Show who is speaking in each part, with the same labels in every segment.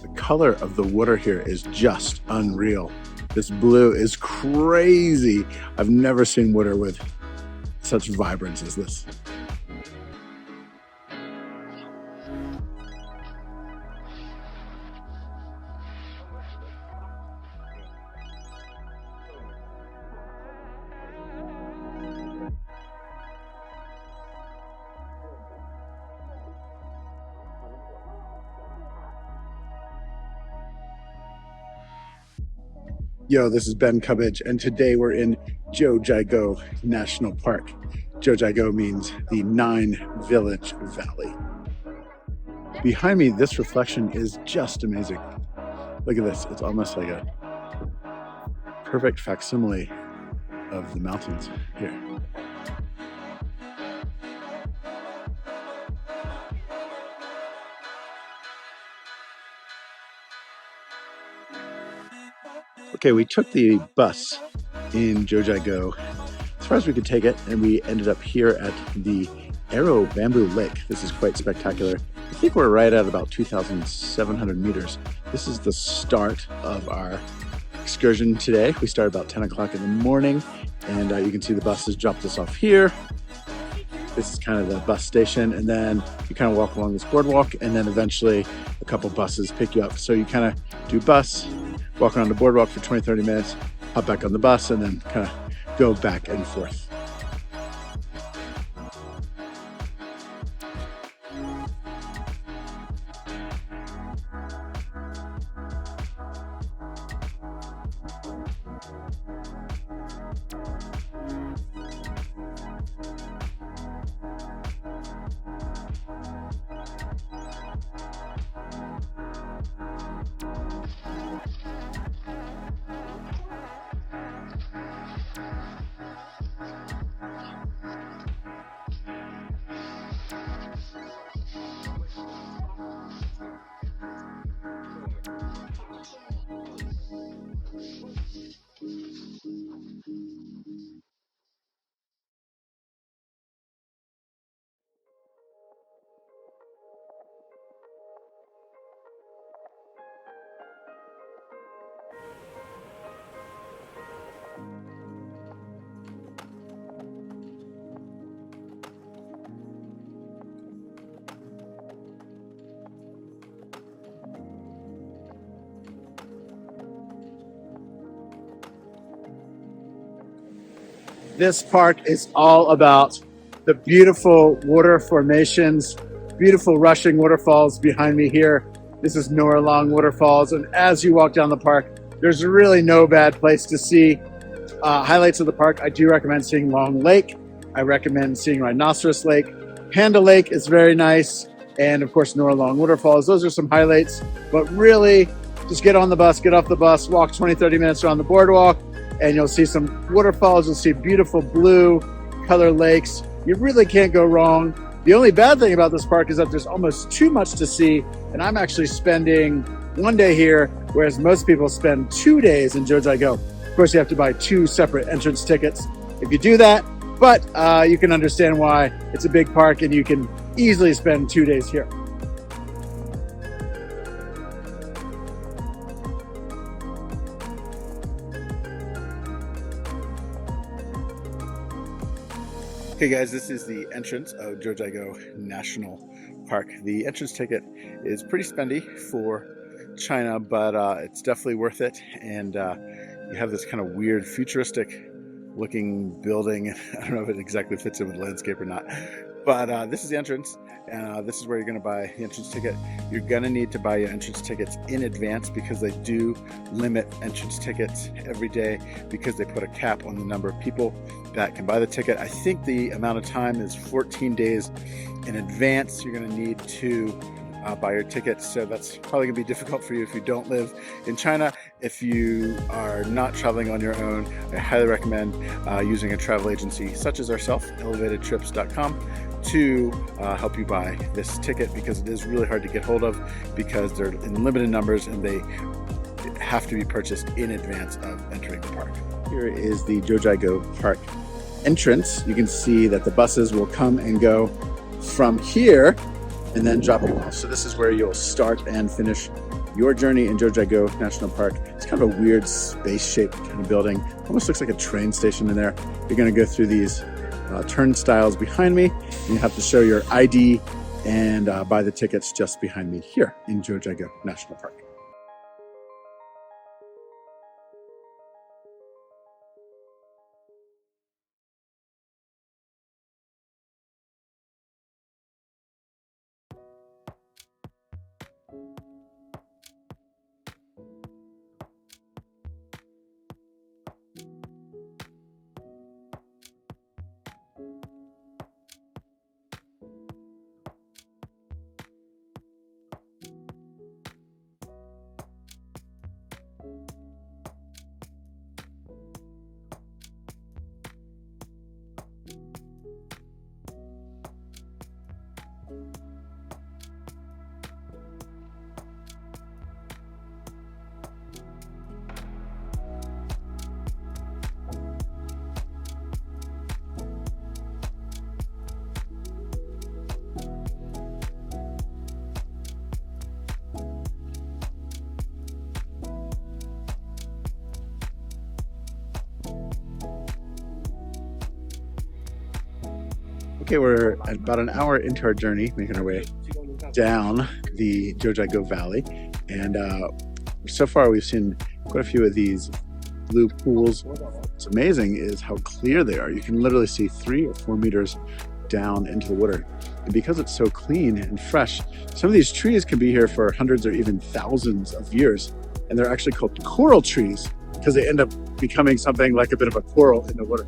Speaker 1: The color of the water here is just unreal. This blue is crazy. I've never seen water with such vibrance as this. Yo, this is Ben Cubbage, and today we're in Jiuzhaigou National Park. Jiuzhaigou means the 9-village valley. Behind me, this reflection is just amazing. Look at this. It's almost like a perfect facsimile of the mountains here. Okay, we took the bus in Jiuzhaigou as far as we could take it, and we ended up here at the Arrow Bamboo Lake. This is quite spectacular. I think we're right at about 2,700 meters. This is the start of our excursion today. We started about 10 o'clock in the morning, and you can see the buses dropped us off here. This is kind of the bus station, and then you kind of walk along this boardwalk, and then eventually a couple buses pick you up. So you kind of do bus, walk around the boardwalk for 20-30 minutes, hop back on the bus, and then kind of go back and forth. This park is all about the beautiful water formations, beautiful rushing waterfalls behind me here. This is Labrang waterfalls, and as you walk down the park, there's really no bad place to see. Highlights of the park, I do recommend seeing Long Lake. I recommend seeing Rhinoceros Lake. Panda Lake is very nice, and of course Labrang waterfalls. Those are some highlights, but really just get on the bus, get off the bus, walk 20-30 minutes around the boardwalk, and you'll see some waterfalls. You'll see beautiful blue color lakes. You really can't go wrong. The only bad thing about this park is that there's almost too much to see, and I'm actually spending one day here, whereas most people spend 2 days in Jiuzhaigou. Of course, you have to buy 2 separate entrance tickets if you do that, but you can understand why it's a big park and you can easily spend 2 days here. Okay guys, this is the entrance of Jiuzhaigou National Park. The entrance ticket is pretty spendy for China, but it's definitely worth it. And you have this kind of weird futuristic looking building. I don't know if it exactly fits in with the landscape or not, but this is the entrance, and this is where you're going to buy the entrance ticket. You're going to need to buy your entrance tickets in advance because they do limit entrance tickets every day because they put a cap on the number of people that can buy the ticket. I think the amount of time is 14 days in advance. You're going to need to buy your tickets, so that's probably gonna be difficult for you if you don't live in China. If you are not traveling on your own, I highly recommend using a travel agency such as ourselves, elevatedtrips.com, to help you buy this ticket, because it is really hard to get hold of because they're in limited numbers and they have to be purchased in advance of entering the park. Here is the Jiuzhaigou Park entrance. You can see that the buses will come and go from here and then drop you off. So this is where you'll start and finish your journey in Jiuzhaigou National Park. It's kind of a weird space-shaped kind of building. Almost looks like a train station in there. You're gonna go through these turnstiles behind me, and you have to show your ID and buy the tickets just behind me here in Jiuzhaigou National Park. Okay, we're about an hour into our journey, making our way down the Jiuzhaigou Valley, and so far we've seen quite a few of these blue pools. What's amazing is how clear they are. You can literally see 3 or 4 meters down into the water, and because it's so clean and fresh, some of these trees can be here for hundreds or even thousands of years, and they're actually called coral trees because they end up becoming something like a bit of a coral in the water.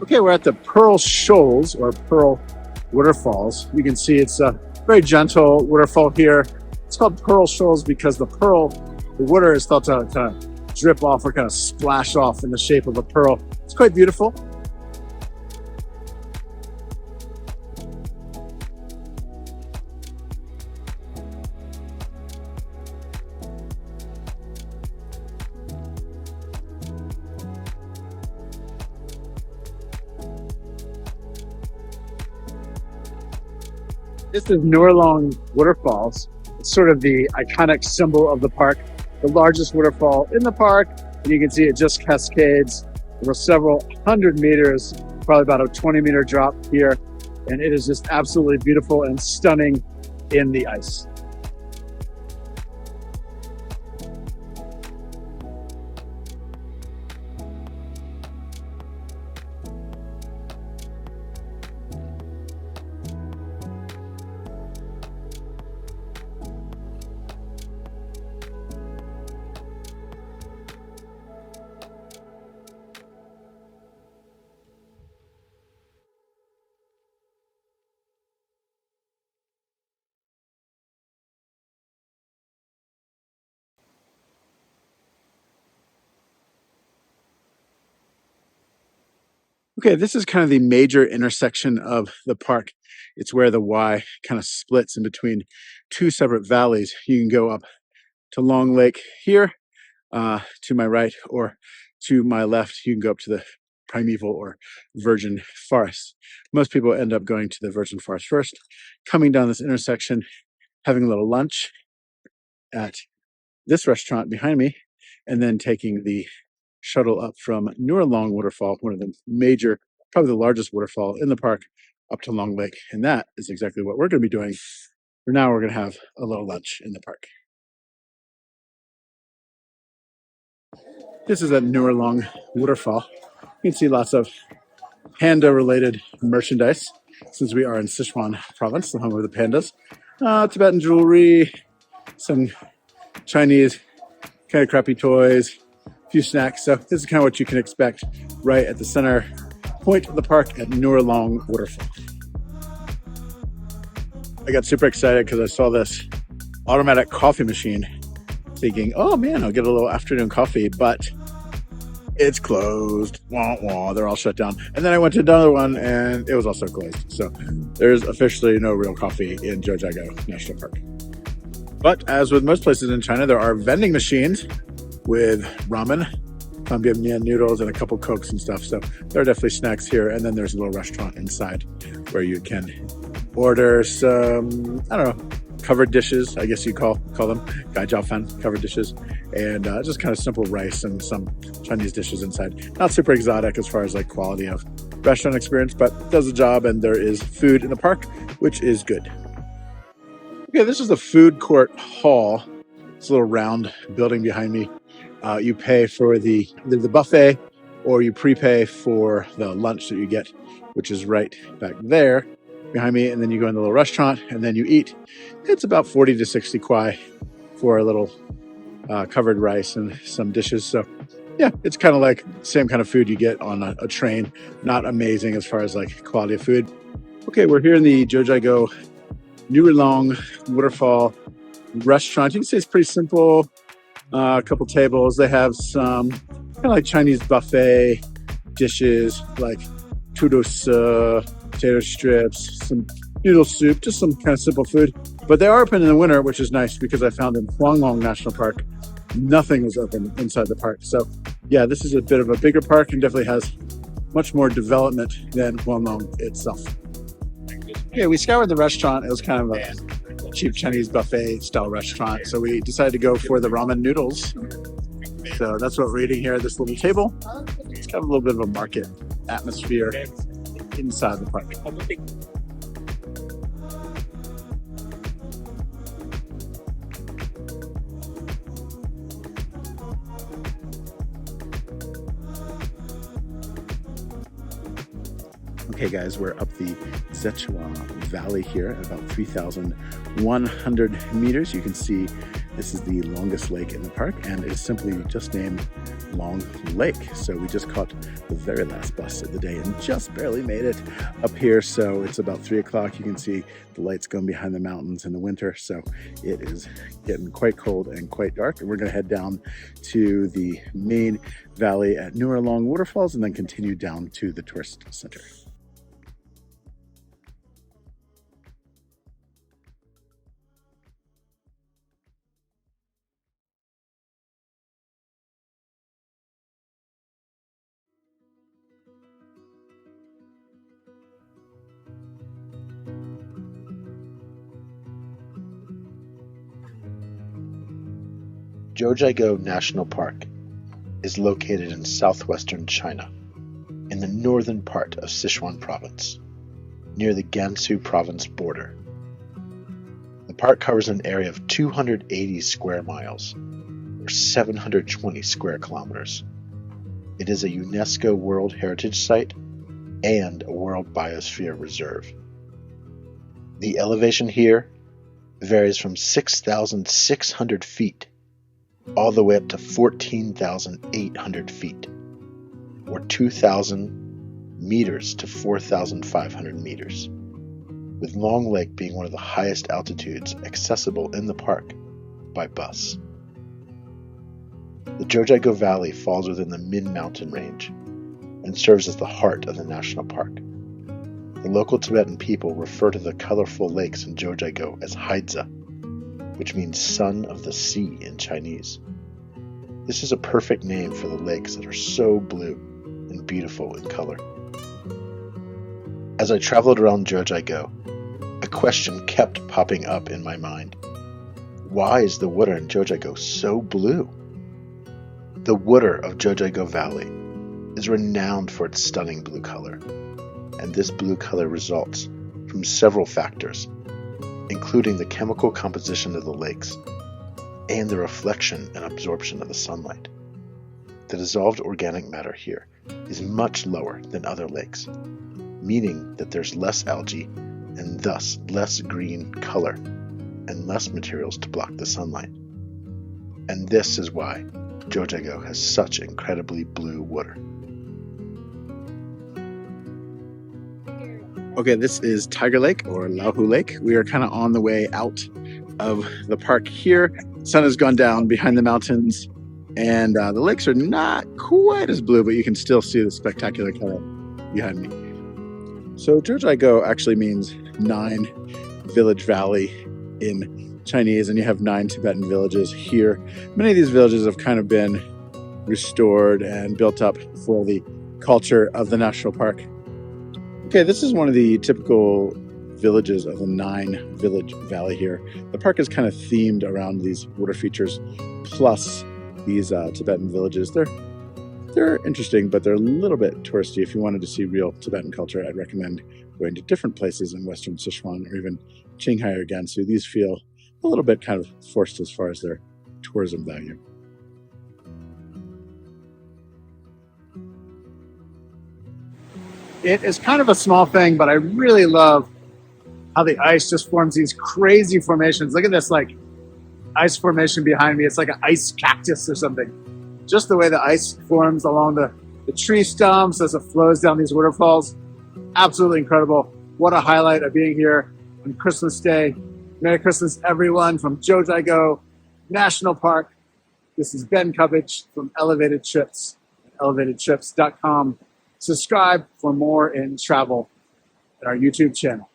Speaker 1: Okay, we're at the Pearl Shoals, or Pearl Waterfalls. You can see it's a very gentle waterfall here. It's called Pearl Shoals because the water is thought to kind of drip off or kind of splash off in the shape of a pearl. It's quite beautiful. This is Norlong Waterfalls. It's sort of the iconic symbol of the park, the largest waterfall in the park, and you can see it just cascades over several hundred meters, probably about a 20-meter drop here, and it is just absolutely beautiful and stunning in the ice. Okay, this is kind of the major intersection of the park. It's where the Y kind of splits in between two separate valleys. You can go up to Long Lake here, to my right, or to my left, you can go up to the primeval or virgin forest. Most people end up going to the virgin forest first, coming down this intersection, having a little lunch at this restaurant behind me, and then taking the shuttle up from Long Waterfall, one of the major, probably the largest waterfall in the park, up to Long Lake. And that is exactly what we're going to be doing. For now, we're going to have a little lunch in the park. This is at Long Waterfall. You can see lots of panda-related merchandise, since we are in Sichuan province, the home of the pandas. Tibetan jewelry, some Chinese kind of crappy toys, a few snacks. So this is kind of what you can expect right at the center point of the park at Long Waterfall. I got super excited because I saw this automatic coffee machine, thinking, oh man, I'll get a little afternoon coffee, but it's closed. Wah, wah, they're all shut down. And then I went to another one and it was also closed. So there's officially no real coffee in Jiuzhaigou National Park. But as with most places in China, there are vending machines with ramen, mian noodles, and a couple Cokes and stuff. So there are definitely snacks here. And then there's a little restaurant inside where you can order some, I don't know, covered dishes, I guess you call them, gai jiao fan, covered dishes, and just kind of simple rice and some Chinese dishes inside. Not super exotic as far as like quality of restaurant experience, but does the job, and there is food in the park, which is good. Okay, this is the food court hall. It's a little round building behind me. You pay for the buffet, or you prepay for the lunch that you get, which is right back there behind me, and then you go in the little restaurant and then you eat. It's about 40 to 60 kwai for a little covered rice and some dishes. So yeah, it's kind of like same kind of food you get on a train. Not amazing as far as like quality of food. Okay, we're here in the Jiuzhaigou Long Waterfall restaurant. You can see it's pretty simple. A couple tables. They have some kind of like Chinese buffet dishes like tudos, potato strips, some noodle soup, just some kind of simple food. But they are open in the winter, which is nice because I found in Huanglong National Park, nothing was open inside the park. So yeah, this is a bit of a bigger park and definitely has much more development than Huanglong itself. Yeah, we scoured the restaurant. It was kind of a cheap Chinese buffet style restaurant. So we decided to go for the ramen noodles. So that's what we're eating here at this little table. It's kind of a little bit of a market atmosphere inside the park. Okay guys, we're up the Sichuan Valley here at about 3,100 meters. You can see this is the longest lake in the park, and it's simply just named Long Lake. So we just caught the very last bus of the day and just barely made it up here. So it's about 3 o'clock. You can see the lights going behind the mountains in the winter. So it is getting quite cold and quite dark. And we're going to head down to the main valley at Long Waterfalls and then continue down to the tourist center.
Speaker 2: Jiuzhaigou National Park is located in southwestern China, in the northern part of Sichuan province, near the Gansu province border. The park covers an area of 280 square miles, or 720 square kilometers. It is a UNESCO World Heritage Site and a World Biosphere Reserve. The elevation here varies from 6,600 feet all the way up to 14,800 feet, or 2,000 meters to 4,500 meters, with Long Lake being one of the highest altitudes accessible in the park by bus. The Jiuzhaigou Valley falls within the mid-mountain range, and serves as the heart of the national park. The local Tibetan people refer to the colorful lakes in Jiuzhaigou as Haidza, which means son of the sea in Chinese. This is a perfect name for the lakes that are so blue and beautiful in color. As I traveled around Jiuzhaigou, a question kept popping up in my mind. Why is the water in Jiuzhaigou so blue? The water of Jiuzhaigou Valley is renowned for its stunning blue color, and this blue color results from several factors, including the chemical composition of the lakes and the reflection and absorption of the sunlight. The dissolved organic matter here is much lower than other lakes, meaning that there's less algae and thus less green color and less materials to block the sunlight. And this is why Jiuzhaigou has such incredibly blue water.
Speaker 1: Okay, this is Tiger Lake or Laohu Lake. We are kind of on the way out of the park here. Sun has gone down behind the mountains, and the lakes are not quite as blue, but you can still see the spectacular color behind me. So Jiuzhaigou actually means 9 village valley in Chinese, and you have 9 Tibetan villages here. Many of these villages have kind of been restored and built up for the culture of the national park. Okay, this is one of the typical villages of the 9 village valley here. The park is kind of themed around these water features, plus these Tibetan villages. They're interesting, but they're a little bit touristy. If you wanted to see real Tibetan culture, I'd recommend going to different places in western Sichuan or even Qinghai or Gansu. These feel a little bit kind of forced as far as their tourism value. It is kind of a small thing, but I really love how the ice just forms these crazy formations. Look at this like ice formation behind me. It's like an ice cactus or something. Just the way the ice forms along the tree stumps as it flows down these waterfalls. Absolutely incredible. What a highlight of being here on Christmas Day. Merry Christmas, everyone, from Jiuzhaigou National Park. This is Ben Cubbage from Elevated Trips, elevatedtrips.com. Subscribe for more in travel at our YouTube channel.